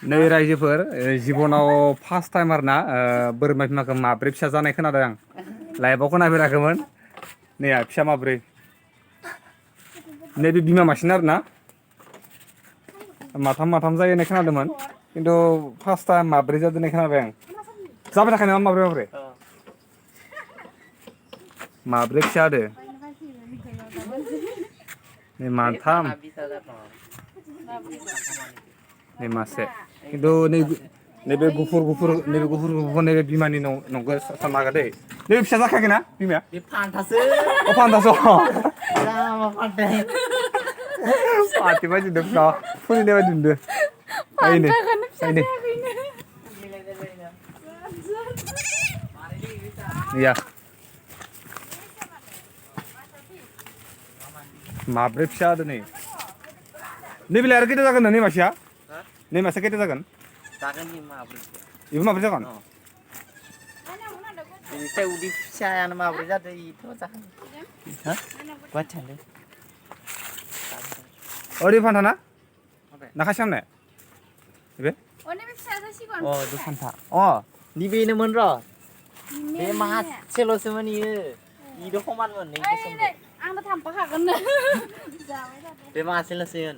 नै रायजोफोर जिबनाव फार्स्ट टाइम आरोना बोरमा बिमाखौ माब्रै फिसा जानाय खोनादों आं लाइफआव खोनाफेराखैमोन नै फिसा माब्रै नैबे बिमा मासेना आरोना माथाम जायो होननाय खोनादोंमोन खिन्थु फार्स्ट टाइम माब्रै जादों होननाय खोनाबाय आं जाबाय थाखाय नामा माब्रै माब्रै फिसा होदो नै माथाम नै मासे खिन्थु नैबे गुफुर नैबे बिमानि नंगौ साननो हागौ दै नैबे फिसा जाखायाखै ना बिमाया बे फान्थासो अ फान्थासो जामा फान्थाय पार्टि बायदि नुदों फिसा फुलिनाय बायदि नुदों फान्थाखौनो फिसा ओइनै जायाखैनो गैया माब्रै फिसा होदो नै नैबेलाय आरो खैथा जागोन नै मासेया नै मासेया खैथा जागोन जागोन nih माब्रै बेबो माब्रै जागोन saya udah saya anak mabrur jadi itu जागोन hah gua canda ओरै फान्था ना नाखासि आमने बे अने बे फिसा जासिगोन oh itu fanta oh di benemen ro be mahatselosoman ieu ido komanmon nih आंनो थांफाखागोन जाबाय थादो be mahatselosoan